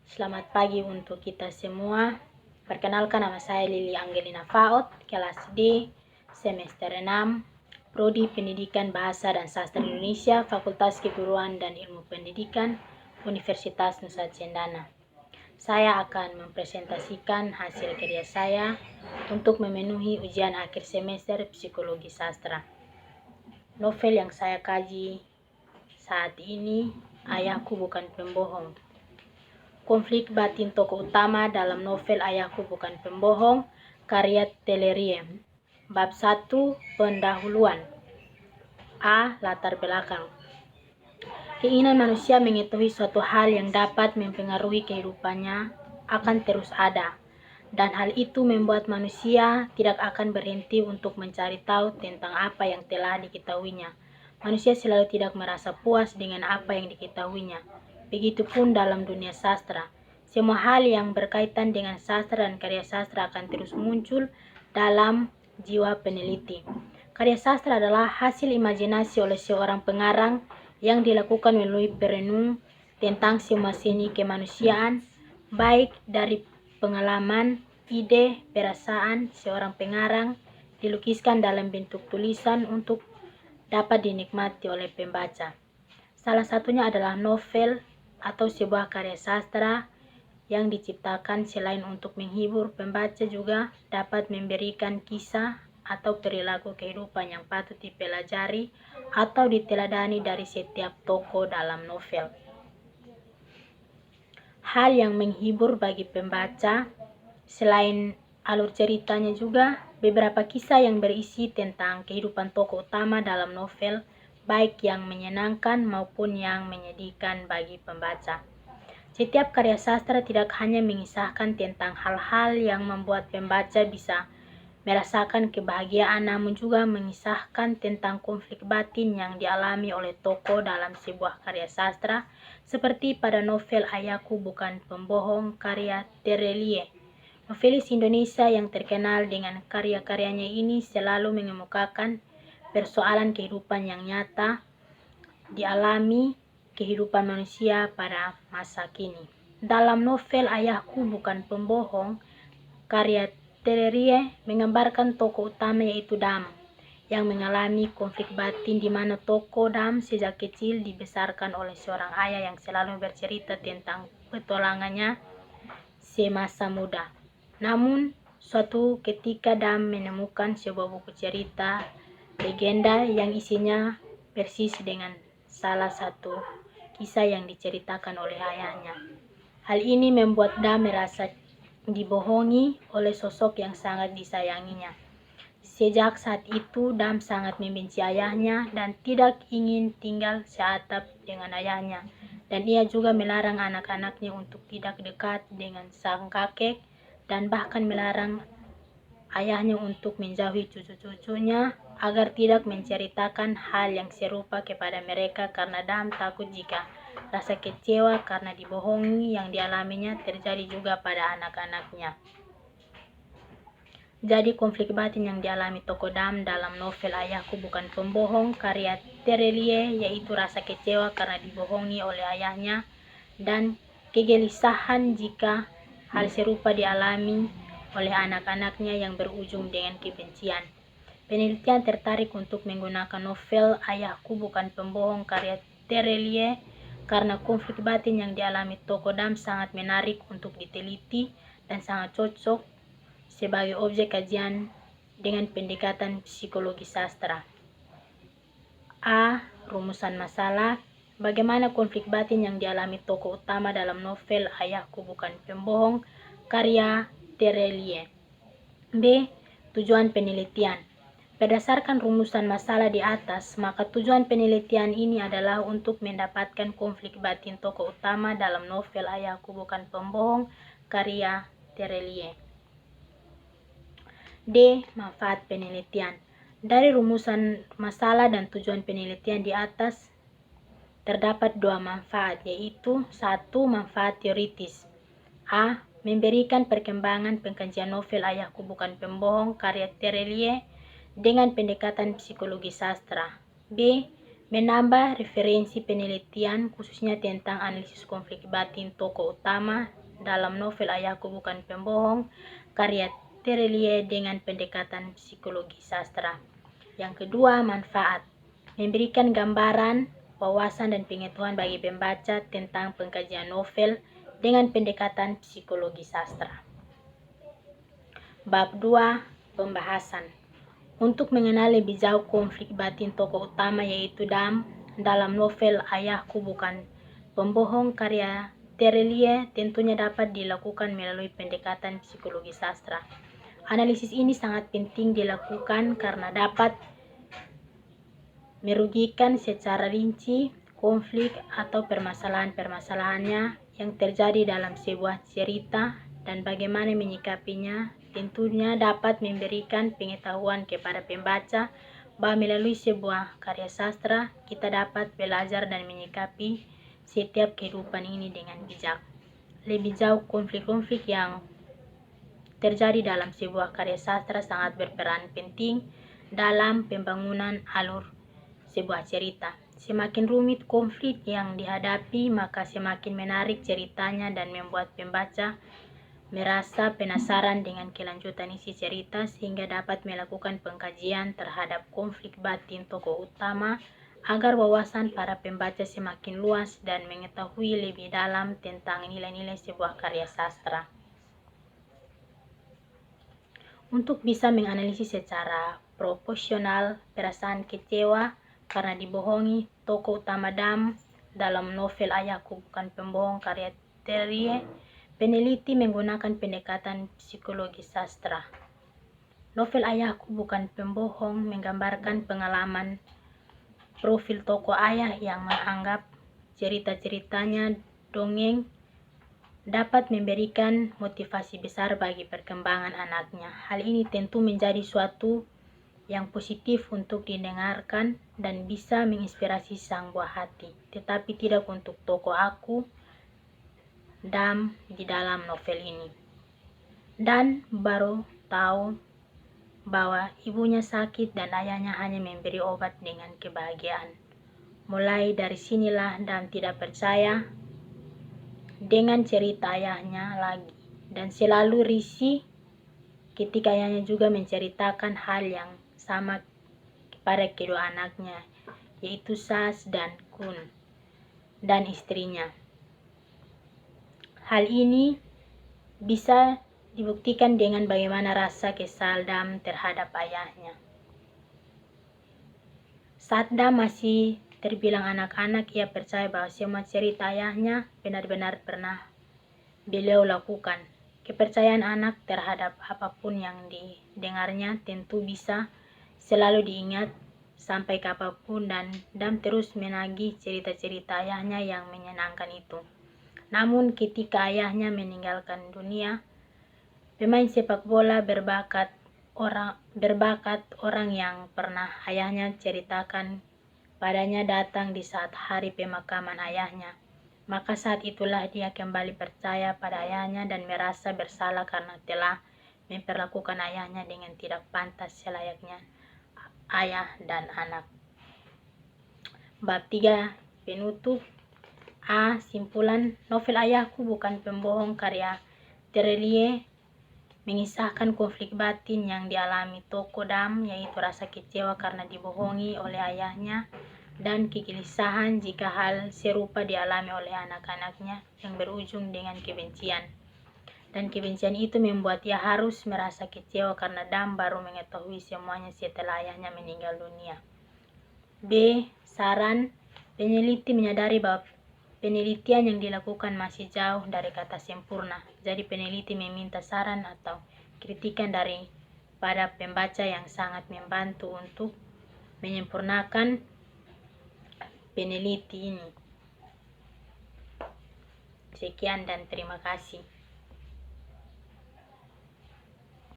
Selamat pagi untuk kita semua. Perkenalkan, nama saya Lili Angelina Faot, kelas D, semester 6, Prodi Pendidikan Bahasa dan Sastra Indonesia, Fakultas Keguruan dan Ilmu Pendidikan, Universitas Nusa Cendana. Saya akan mempresentasikan hasil kerja saya untuk memenuhi ujian akhir semester Psikologi Sastra. Novel yang saya kaji saat ini, Ayahku Bukan Pembohong. Konflik batin tokoh utama dalam novel Ayahku Bukan Pembohong, karya Terelie. Bab 1, pendahuluan. A. Latar belakang. Keinginan manusia mengetahui suatu hal yang dapat mempengaruhi kehidupannya akan terus ada, dan hal itu membuat manusia tidak akan berhenti untuk mencari tahu tentang apa yang telah diketahuinya. Manusia selalu tidak merasa puas dengan apa yang diketahuinya. Begitupun dalam dunia sastra. Semua hal yang berkaitan dengan sastra dan karya sastra akan terus muncul dalam jiwa peneliti. Karya sastra adalah hasil imajinasi oleh seorang pengarang yang dilakukan melalui perenung tentang semua seni kemanusiaan, baik dari pengalaman, ide, perasaan seorang pengarang, dilukiskan dalam bentuk tulisan untuk dapat dinikmati oleh pembaca. Salah satunya adalah novel atau sebuah karya sastra yang diciptakan selain untuk menghibur pembaca juga dapat memberikan kisah atau perilaku kehidupan yang patut dipelajari atau diteladani dari setiap tokoh dalam novel. Hal yang menghibur bagi pembaca selain alur ceritanya juga beberapa kisah yang berisi tentang kehidupan tokoh utama dalam novel, baik yang menyenangkan maupun yang menyedihkan bagi pembaca. Setiap karya sastra tidak hanya mengisahkan tentang hal-hal yang membuat pembaca bisa merasakan kebahagiaan, namun juga mengisahkan tentang konflik batin yang dialami oleh tokoh dalam sebuah karya sastra, seperti pada novel Ayahku Bukan Pembohong karya Terelie. Novelis Indonesia yang terkenal dengan karya-karyanya ini selalu mengemukakan persoalan kehidupan yang nyata dialami kehidupan manusia pada masa kini. Dalam novel Ayahku Bukan Pembohong, karya Terelie menggambarkan tokoh utama yaitu Dam, yang mengalami konflik batin di mana tokoh Dam sejak kecil dibesarkan oleh seorang ayah yang selalu bercerita tentang petualangannya semasa muda. Namun, suatu ketika Dam menemukan sebuah buku cerita legenda yang isinya persis dengan salah satu kisah yang diceritakan oleh ayahnya. Hal ini membuat Dam merasa dibohongi oleh sosok yang sangat disayanginya. Sejak saat itu, Dam sangat membenci ayahnya dan tidak ingin tinggal seatap dengan ayahnya. Dan ia juga melarang anak-anaknya untuk tidak dekat dengan sang kakek dan bahkan melarang ayahnya untuk menjauhi cucu-cucunya agar tidak menceritakan hal yang serupa kepada mereka karena Dam takut jika rasa kecewa karena dibohongi yang dialaminya terjadi juga pada anak-anaknya. Jadi konflik batin yang dialami tokoh Dam dalam novel Ayahku Bukan Pembohong karya Terelie yaitu rasa kecewa karena dibohongi oleh ayahnya dan kegelisahan jika hal serupa dialami oleh anak-anaknya yang berujung dengan kebencian. Penelitian tertarik untuk menggunakan novel Ayahku Bukan Pembohong karya Terelie karena konflik batin yang dialami tokoh Dam sangat menarik untuk diteliti dan sangat cocok sebagai objek kajian dengan pendekatan psikologi sastra. A. Rumusan masalah. Bagaimana konflik batin yang dialami tokoh utama dalam novel Ayahku Bukan Pembohong karya Terelie. B. Tujuan penelitian. Berdasarkan rumusan masalah di atas, maka tujuan penelitian ini adalah untuk mendapatkan konflik batin tokoh utama dalam novel Ayahku Bukan Pembohong karya Terelie. D. Manfaat penelitian. Dari rumusan masalah dan tujuan penelitian di atas, terdapat dua manfaat, yaitu satu, manfaat teoritis. A. Memberikan perkembangan pengkajian novel Ayahku Bukan Pembohong karya Terelie dengan pendekatan psikologi sastra. B. menambah referensi penelitian khususnya tentang analisis konflik batin tokoh utama dalam novel Ayahku Bukan Pembohong karya Terelie dengan pendekatan psikologi sastra. Yang kedua, manfaat. Memberikan gambaran, wawasan dan pengetahuan bagi pembaca tentang pengkajian novel dengan pendekatan psikologi sastra. Bab 2, pembahasan. Untuk mengenal lebih jauh konflik batin tokoh utama yaitu Dam dalam novel Ayahku Bukan Pembohong karya Terelie tentunya dapat dilakukan melalui pendekatan psikologi sastra. Analisis ini sangat penting dilakukan karena dapat merugikan secara rinci konflik atau permasalahan-permasalahannya yang terjadi dalam sebuah cerita dan bagaimana menyikapinya. Tentunya dapat memberikan pengetahuan kepada pembaca bahwa melalui sebuah karya sastra kita dapat belajar dan menyikapi setiap kehidupan ini dengan bijak. Lebih jauh, konflik-konflik yang terjadi dalam sebuah karya sastra sangat berperan penting dalam pembangunan alur sebuah cerita. Semakin rumit konflik yang dihadapi, maka semakin menarik ceritanya dan membuat pembaca merasa penasaran dengan kelanjutan isi cerita sehingga dapat melakukan pengkajian terhadap konflik batin tokoh utama agar wawasan para pembaca semakin luas dan mengetahui lebih dalam tentang nilai-nilai sebuah karya sastra. Untuk bisa menganalisis secara proporsional perasaan kecewa karena dibohongi tokoh utama Dam dalam novel Ayahku Bukan Pembohong karya Terelie, peneliti menggunakan pendekatan psikologi sastra. Novel Ayahku Bukan Pembohong menggambarkan pengalaman profil tokoh ayah yang menganggap cerita-ceritanya dongeng dapat memberikan motivasi besar bagi perkembangan anaknya. Hal ini tentu menjadi suatu yang positif untuk didengarkan dan bisa menginspirasi sang buah hati, tetapi tidak untuk tokoh aku Dam di dalam novel ini. Dan baru tahu bahwa ibunya sakit dan ayahnya hanya memberi obat dengan kebahagiaan. Mulai dari sinilah Dam tidak percaya dengan cerita ayahnya lagi dan selalu risih ketika ayahnya juga menceritakan hal yang sama kepada kedua anaknya, yaitu Sas dan Kun dan istrinya. Hal ini bisa dibuktikan dengan bagaimana rasa kesal Dam terhadap ayahnya. Saat Dam masih terbilang anak-anak, ia percaya bahwa semua cerita ayahnya benar-benar pernah beliau lakukan. Kepercayaan anak terhadap apapun yang didengarnya tentu bisa selalu diingat sampai kapanpun, dan Dam terus menagih cerita-cerita ayahnya yang menyenangkan itu. Namun ketika ayahnya meninggalkan dunia, pemain sepak bola berbakat orang yang pernah ayahnya ceritakan padanya datang di saat hari pemakaman ayahnya. Maka saat itulah dia kembali percaya pada ayahnya dan merasa bersalah karena telah memperlakukan ayahnya dengan tidak pantas selayaknya ayah dan anak. Bab 3, penutup. Simpulan. Novel Ayahku Bukan Pembohong karya Terelie mengisahkan konflik batin yang dialami tokoh Dam, yaitu rasa kecewa karena dibohongi oleh ayahnya dan kegelisahan jika hal serupa dialami oleh anak-anaknya yang berujung dengan kebencian. Dan kebencian itu membuat ia harus merasa kecewa karena Dam baru mengetahui semuanya setelah ayahnya meninggal dunia. B. Saran. Peneliti menyadari bahwa penelitian yang dilakukan masih jauh dari kata sempurna. Jadi peneliti meminta saran atau kritikan pada pembaca yang sangat membantu untuk menyempurnakan peneliti ini. Sekian dan terima kasih.